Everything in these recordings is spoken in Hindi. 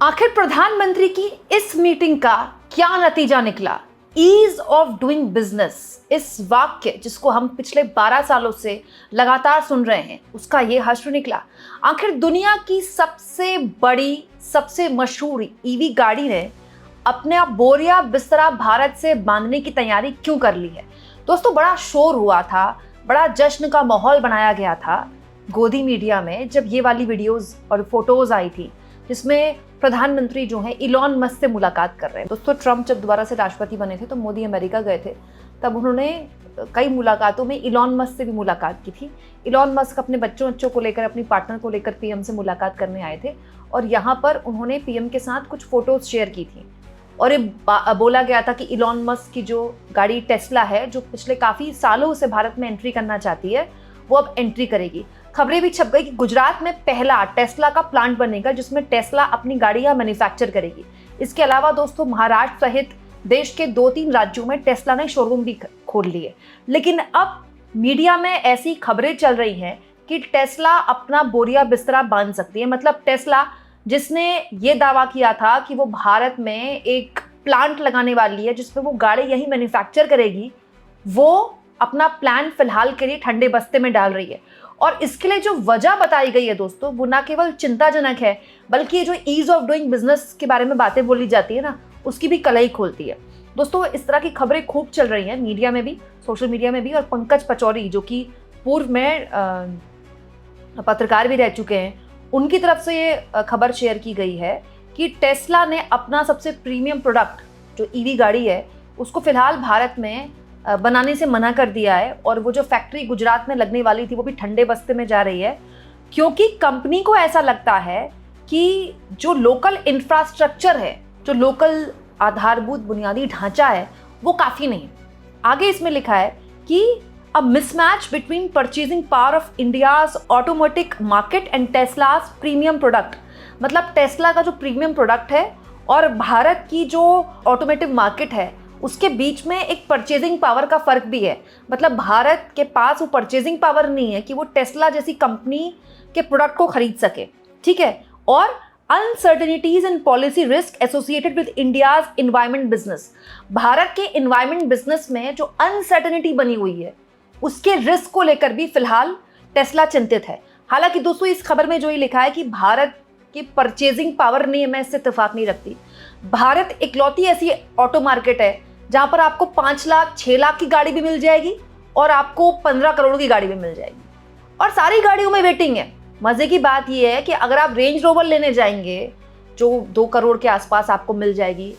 आखिर प्रधानमंत्री की इस मीटिंग का क्या नतीजा निकला? ईज ऑफ डूइंग बिजनेस, इस वाक्य जिसको हम पिछले 12 सालों से लगातार सुन रहे हैं, उसका ये हश्र निकला। आखिर दुनिया की सबसे बड़ी, सबसे मशहूर ईवी गाड़ी ने अपना बोरिया बिस्तरा भारत से बांधने की तैयारी क्यों कर ली है? दोस्तों, बड़ा शोर हुआ था, बड़ा जश्न का माहौल बनाया गया था गोदी मीडिया में जब ये वाली वीडियोस और फोटोज आई थी जिसमें प्रधानमंत्री जो है इलॉन मस्क से मुलाकात कर रहे हैं। दोस्तों, ट्रम्प जब दोबारा से राष्ट्रपति बने थे तो मोदी अमेरिका गए थे, तब उन्होंने कई मुलाकातों में इलॉन मस्क से भी मुलाकात की थी। इलॉन मस्क अपने बच्चों को लेकर, अपनी पार्टनर को लेकर पीएम से मुलाकात करने आए थे और यहाँ पर उन्होंने पीएम के साथ कुछ फोटोज शेयर की थी और ये बोला गया था कि इलॉन मस्क की जो गाड़ी टेस्ला है, जो पिछले काफ़ी सालों से भारत में एंट्री करना चाहती है, वो अब एंट्री करेगी। खबरें भी छप गई कि गुजरात में पहला टेस्ला का प्लांट बनेगा जिसमें टेस्ला अपनी गाड़ियां मैन्युफैक्चर करेगी। इसके अलावा दोस्तों, महाराष्ट्र सहित देश के 2-3 राज्यों में टेस्ला ने शोरूम भी खोल लिए। लेकिन अब मीडिया में ऐसी खबरें चल रही हैं कि टेस्ला अपना बोरिया बिस्तरा बांध सकती है। मतलब टेस्ला, जिसने ये दावा किया था कि वो भारत में एक प्लांट लगाने वाली है जिसमें वो गाड़ी यहीं मैन्युफैक्चर करेगी, वो अपना प्लान फिलहाल के लिए ठंडे बस्ते में डाल रही है। और इसके लिए जो वजह बताई गई है दोस्तों, वो ना केवल चिंताजनक है, बल्कि ये जो ईज ऑफ डूइंग बिजनेस के बारे में बातें बोली जाती है ना, उसकी भी कलई खोलती है। दोस्तों, इस तरह की खबरें खूब चल रही हैं मीडिया में भी, सोशल मीडिया में भी। और पंकज पचौरी, जो कि पूर्व में पत्रकार भी रह चुके हैं, उनकी तरफ से ये खबर शेयर की गई है कि टेस्ला ने अपना सबसे प्रीमियम प्रोडक्ट, जो ईवी गाड़ी है, उसको फिलहाल भारत में बनाने से मना कर दिया है और वो जो फैक्ट्री गुजरात में लगने वाली थी वो भी ठंडे बस्ते में जा रही है, क्योंकि कंपनी को ऐसा लगता है कि जो लोकल इंफ्रास्ट्रक्चर है, जो लोकल आधारभूत बुनियादी ढांचा है, वो काफ़ी नहीं। आगे इसमें लिखा है कि a mismatch between purchasing power of India's automatic market and Tesla's premium product. मतलब टेस्ला का जो प्रीमियम प्रोडक्ट है और भारत की जो ऑटोमेटिव मार्केट है, उसके बीच में एक परचेजिंग पावर का फर्क भी है। मतलब भारत के पास वो परचेजिंग पावर नहीं है कि वो टेस्ला जैसी कंपनी के प्रोडक्ट को खरीद सके, ठीक है। और uncertainties and policy risk associated with India's environment business. Bharat के एनवायरमेंट बिजनेस में जो अनसर्टेनिटी बनी हुई है, उसके रिस्क को लेकर भी फिलहाल टेस्ला चिंतित है। हालांकि दोस्तों, इस खबर में जो ये लिखा है कि भारत की परचेजिंग पावर नहीं है, मैं इससे इत्तेफाक नहीं रखती। भारत इकलौती ऐसी ऑटो मार्केट है जहां पर आपको 5 लाख 6 लाख की गाड़ी भी मिल जाएगी और आपको 15 करोड़ की गाड़ी भी मिल जाएगी, और सारी गाड़ियों में वेटिंग है। मजे की बात यह है कि अगर आप रेंज रोवर लेने जाएंगे जो 2 करोड़ के आसपास आपको मिल जाएगी,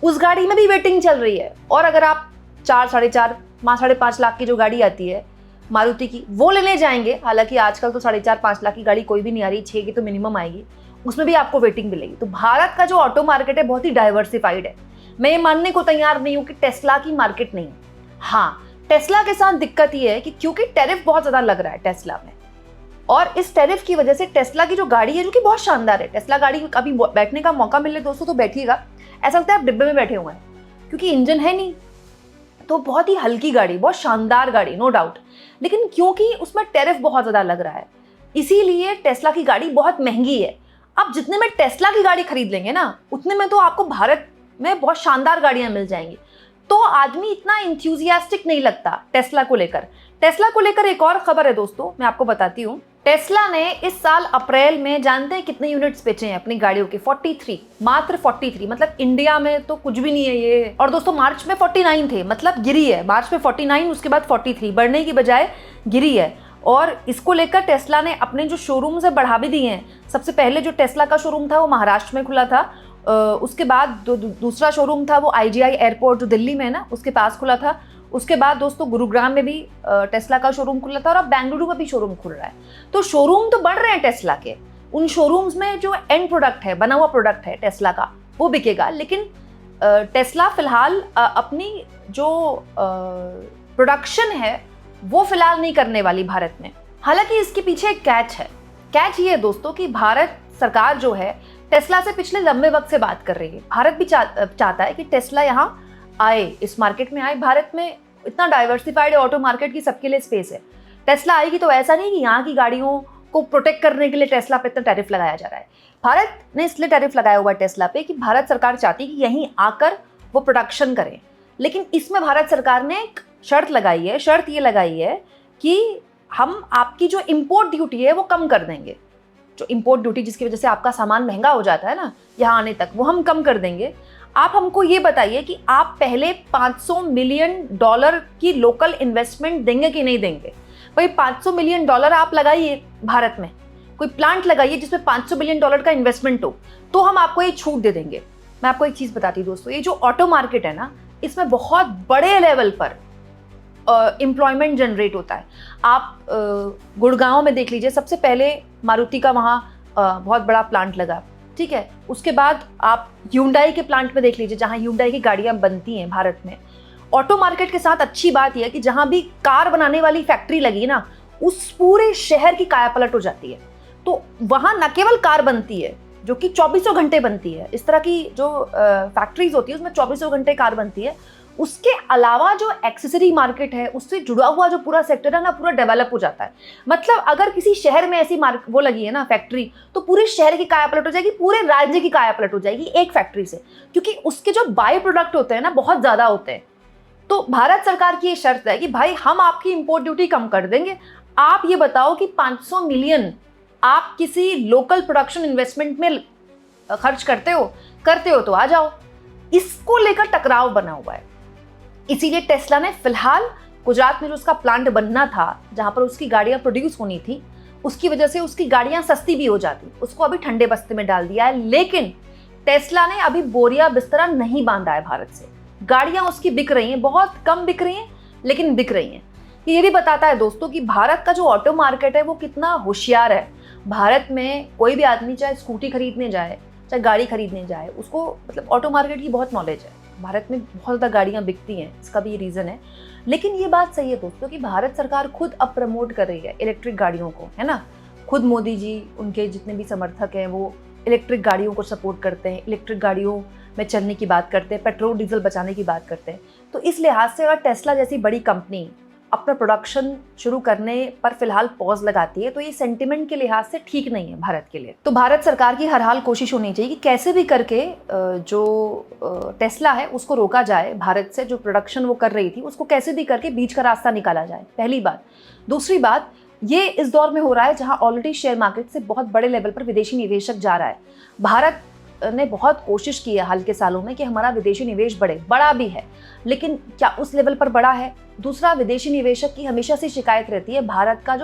उस गाड़ी में भी वेटिंग चल रही है। और अगर आप 4, 4.5, 5.5 लाख की जो गाड़ी आती है मारुति की, वो लेने जाएंगे, हालांकि आजकल तो 4.5-5 लाख की गाड़ी कोई भी नहीं आ रही, 6 की तो मिनिमम आएगी, उसमें भी आपको वेटिंग मिलेगी। तो भारत का जो ऑटो मार्केट है बहुत ही डाइवर्सिफाइड है। मैं ये मानने को तैयार नहीं हूं कि टेस्ला की मार्केट नहीं है। हाँ, टेस्ला के साथ दिक्कत ये है कि क्योंकि टैरिफ बहुत ज्यादा लग रहा है टेस्ला में, और इस टैरिफ की वजह से टेस्ला की जो गाड़ी है, जो कि बहुत शानदार है, टेस्ला गाड़ी कभी बैठने का मौका मिले दोस्तों तो बैठिएगा, ऐसा लगता है आप डिब्बे में बैठे हुए हैं, क्योंकि इंजन है नहीं, तो बहुत ही हल्की गाड़ी, बहुत शानदार गाड़ी, नो डाउट। लेकिन क्योंकि उसमें टैरिफ बहुत ज्यादा लग रहा है, इसीलिए टेस्ला की गाड़ी बहुत महंगी है। अब जितने में टेस्ला की गाड़ी खरीद लेंगे ना, उतने में तो आपको भारत में बहुत शानदार गाड़ियां मिल जाएंगी। तो आदमी इतना इंथ्यूजियास्टिक नहीं लगता टेस्ला को लेकर। टेस्ला को लेकर एक और खबर है दोस्तों, मैं आपको बताती हूँ। टेस्ला ने इस साल अप्रैल में, जानते हैं कितने यूनिट्स बेचे हैं अपनी गाड़ियों के? 43, मात्र 43। मतलब इंडिया में तो कुछ भी नहीं है ये। और दोस्तों, मार्च में 49 थे, मतलब गिरी है। मार्च में 49, उसके बाद 43, बढ़ने की बजाय गिरी है। और इसको लेकर टेस्ला ने अपने जो शोरूम से बढ़ा भी दिए हैं। सबसे पहले जो टेस्ला का शोरूम था वो महाराष्ट्र में खुला था, उसके बाद दूसरा शोरूम था वो IGI एयरपोर्ट जो दिल्ली में है ना, उसके पास खुला था। उसके बाद दोस्तों गुरुग्राम में भी टेस्ला का शोरूम खुला था, और अब बेंगलुरु में भी शोरूम खुल रहा है। तो शोरूम तो बढ़ रहे हैं टेस्ला के। उन शोरूम्स में जो एंड प्रोडक्ट है, बना हुआ प्रोडक्ट है टेस्ला का, वो बिकेगा। लेकिन टेस्ला फिलहाल अपनी जो प्रोडक्शन है वो फिलहाल नहीं करने वाली भारत में। हालांकि इसके पीछे एक कैच है। कैच ये है दोस्तों कि भारत सरकार जो है टेस्ला से पिछले लंबे वक्त से बात कर रही है। भारत भी चाहता है कि टेस्ला यहाँ आए, इस मार्केट में आए। भारत में इतना डाइवर्सिफाइड ऑटो मार्केट की सबके लिए स्पेस है। टेस्ला आएगी तो ऐसा नहीं कि यहाँ की गाड़ियों को प्रोटेक्ट करने के लिए टेस्ला पे इतना टैरिफ लगाया जा रहा है। भारत ने इसलिए टैरिफ लगाया हुआ है टेस्ला पे कि भारत सरकार चाहती है कि यहीं आकर वो प्रोडक्शन करें, लेकिन इसमें भारत सरकार ने एक शर्त लगाई है। शर्त ये लगाई है कि हम आपकी जो इम्पोर्ट ड्यूटी है वो कम कर देंगे। जो इम्पोर्ट ड्यूटी जिसकी वजह से आपका सामान महंगा हो जाता है ना यहाँ आने तक, वो हम कम कर देंगे। आप हमको ये बताइए कि आप पहले $500 मिलियन की लोकल इन्वेस्टमेंट देंगे कि नहीं देंगे। भाई $500 मिलियन आप लगाइए भारत में, कोई प्लांट लगाइए जिसमें $500 मिलियन का इन्वेस्टमेंट हो, तो हम आपको ये छूट दे देंगे। मैं आपको एक चीज़ बताती हूँ दोस्तों, ये जो ऑटो मार्केट है ना, इसमें बहुत बड़े लेवल पर एम्प्लॉयमेंट जनरेट होता है। आप गुड़गांव में देख लीजिए, सबसे पहले मारुति का वहाँ बहुत बड़ा प्लांट लगा, ठीक है। उसके बाद आप ह्यूंडई के प्लांट में देख लीजिए, जहाँ ह्यूंडई की गाड़ियाँ बनती हैं भारत में। ऑटो मार्केट के साथ अच्छी बात यह है कि जहाँ भी कार बनाने वाली फैक्ट्री लगी ना, उस पूरे शहर की कायापलट हो जाती है। तो वहाँ न केवल कार बनती है जो कि 24 घंटे बनती है, इस तरह की जो फैक्ट्रीज होती है उसमें 24 घंटे कार बनती है, उसके अलावा जो एक्सेसरी मार्केट है उससे जुड़ा हुआ जो पूरा सेक्टर है ना, पूरा डेवलप हो जाता है। मतलब अगर किसी शहर में ऐसी वो लगी है ना फैक्ट्री, तो पूरे शहर की कायापलट हो जाएगी, पूरे राज्य की कायापलट हो जाएगी एक फैक्ट्री से, क्योंकि उसके जो बाई प्रोडक्ट होते हैं ना बहुत ज़्यादा होते हैं। तो भारत सरकार की ये शर्त है कि भाई हम आपकी इम्पोर्ट ड्यूटी कम कर देंगे, आप ये बताओ कि 500 मिलियन आप किसी लोकल प्रोडक्शन इन्वेस्टमेंट में खर्च करते हो तो आ जाओ। इसको लेकर टकराव बना हुआ है। इसीलिए टेस्ला ने फिलहाल गुजरात में जो उसका प्लांट बनना था, जहां पर उसकी गाड़ियां प्रोड्यूस होनी थी, उसकी वजह से उसकी गाड़ियां सस्ती भी हो जाती, उसको अभी ठंडे बस्ते में डाल दिया है। लेकिन टेस्ला ने अभी बोरिया बिस्तरा नहीं बांधा है भारत से। गाड़ियां उसकी बिक रही हैं, बहुत कम बिक रही हैं लेकिन बिक रही हैं। ये भी बताता है दोस्तों कि भारत का जो ऑटो मार्केट है वो कितना होशियार है। भारत में कोई भी आदमी चाहे स्कूटी खरीदने जाए, चाहे गाड़ी खरीदने जाए, उसको मतलब ऑटो मार्केट की बहुत नॉलेज है। भारत में बहुत ज़्यादा गाड़ियाँ बिकती हैं, इसका भी ये रीज़न है। लेकिन ये बात सही है दोस्तों कि भारत सरकार खुद अब प्रमोट कर रही है इलेक्ट्रिक गाड़ियों को, है ना। खुद मोदी जी, उनके जितने भी समर्थक हैं वो इलेक्ट्रिक गाड़ियों को सपोर्ट करते हैं, इलेक्ट्रिक गाड़ियों में चलने की बात करते हैं, पेट्रोल डीजल बचाने की बात करते हैं। तो इस लिहाज से अगर टेस्ला जैसी बड़ी कंपनी अपना प्रोडक्शन शुरू करने पर फिलहाल पॉज लगाती है, तो ये सेंटिमेंट के लिहाज से ठीक नहीं है भारत के लिए। तो भारत सरकार की हर हाल कोशिश होनी चाहिए कि कैसे भी करके जो टेस्ला है उसको रोका जाए, भारत से जो प्रोडक्शन वो कर रही थी उसको कैसे भी करके बीच का रास्ता निकाला जाए, पहली बात। दूसरी बात, ये इस दौर में हो रहा है जहाँ ऑलरेडी शेयर मार्केट से बहुत बड़े लेवल पर विदेशी निवेशक जा रहा है। भारत ने बहुत कोशिश की है हाल के सालों में कि हमारा विदेशी निवेश बढ़े, बड़ा भी है, लेकिन क्या उस लेवल पर बढ़ा है? दूसरा, विदेशी निवेशक की हमेशा से शिकायत रहती है भारत का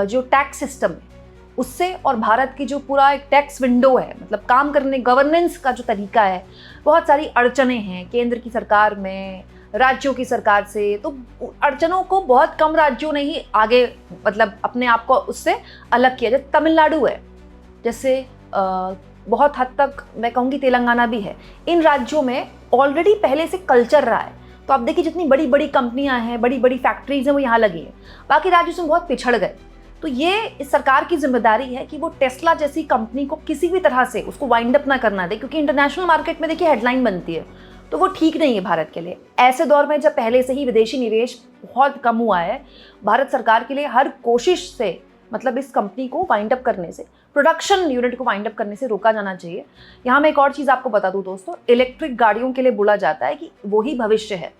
जो टैक्स सिस्टम है उससे, और भारत की जो पूरा एक टैक्स विंडो है, मतलब काम करने, गवर्नेंस का जो तरीका है, बहुत सारी अड़चनें हैं केंद्र की सरकार में, राज्यों की सरकार से। तो अड़चनों को बहुत कम राज्यों ने ही आगे मतलब अपने आप को उससे अलग किया। जैसे तमिलनाडु है, जैसे बहुत हद तक मैं कहूँगी तेलंगाना भी है, इन राज्यों में ऑलरेडी पहले से कल्चर रहा है। तो आप देखिए जितनी बड़ी बड़ी कंपनियां हैं, बड़ी बड़ी फैक्ट्रीज हैं, वो यहाँ लगी हैं, बाकी राज्यों से बहुत पिछड़ गए। तो ये इस सरकार की जिम्मेदारी है कि वो टेस्ला जैसी कंपनी को किसी भी तरह से उसको वाइंड अप ना करना दे, क्योंकि इंटरनेशनल मार्केट में देखिए हेडलाइन बनती है, तो वो ठीक नहीं है भारत के लिए। ऐसे दौर में जब पहले से ही विदेशी निवेश बहुत कम हुआ है, भारत सरकार के लिए हर कोशिश से मतलब इस कंपनी को वाइंड अप करने से, प्रोडक्शन यूनिट को वाइंड अप करने से रोका जाना चाहिए। यहाँ मैं एक और चीज़ आपको बता दूँ दोस्तों, इलेक्ट्रिक गाड़ियों के लिए बोला जाता है कि वही भविष्य है।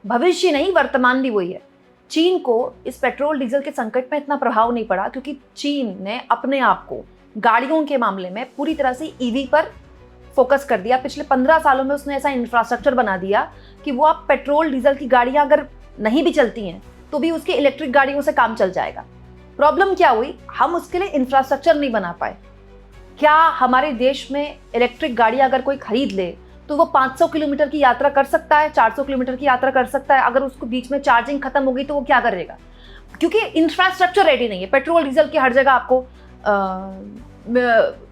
भविष्य नहीं, वर्तमान भी वही है। चीन को इस पेट्रोल डीजल के संकट में इतना प्रभाव नहीं पड़ा क्योंकि चीन ने अपने आप को गाड़ियों के मामले में पूरी तरह से ईवी पर फोकस कर दिया। पिछले 15 सालों में उसने ऐसा इंफ्रास्ट्रक्चर बना दिया कि वो आप पेट्रोल डीजल की गाड़ियाँ अगर नहीं भी चलती हैं तो भी उसके इलेक्ट्रिक गाड़ियों से काम चल जाएगा। प्रॉब्लम क्या हुई, हम उसके लिए इंफ्रास्ट्रक्चर नहीं बना पाए। क्या हमारे देश में इलेक्ट्रिक गाड़ी अगर कोई खरीद ले तो वो 500 किलोमीटर की यात्रा कर सकता है, 400 किलोमीटर की यात्रा कर सकता है? अगर उसको बीच में चार्जिंग खत्म हो गई तो वो क्या करेगा? क्योंकि इंफ्रास्ट्रक्चर रेडी नहीं है। पेट्रोल डीजल की हर जगह आपको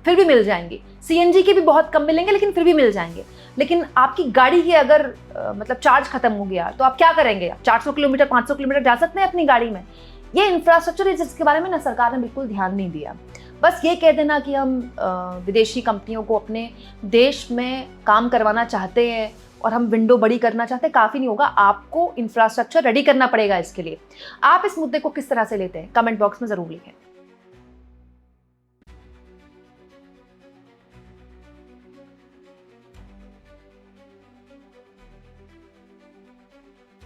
फिर भी मिल जाएंगी, सीएनजी के भी बहुत कम मिलेंगे लेकिन फिर भी मिल जाएंगे। लेकिन आपकी गाड़ी की अगर मतलब चार्ज खत्म हो गया तो आप क्या करेंगे? आप 400 किलोमीटर 500 किलोमीटर जा सकते हैं अपनी गाड़ी में? ये इंफ्रास्ट्रक्चर है जिसके बारे में ना सरकार ने बिल्कुल ध्यान नहीं दिया। बस ये कह देना कि हम विदेशी कंपनियों को अपने देश में काम करवाना चाहते हैं और हम विंडो बड़ी करना चाहते हैं, काफ़ी नहीं होगा। आपको इंफ्रास्ट्रक्चर रेडी करना पड़ेगा इसके लिए। आप इस मुद्दे को किस तरह से लेते हैं, कमेंट बॉक्स में ज़रूर लिखें।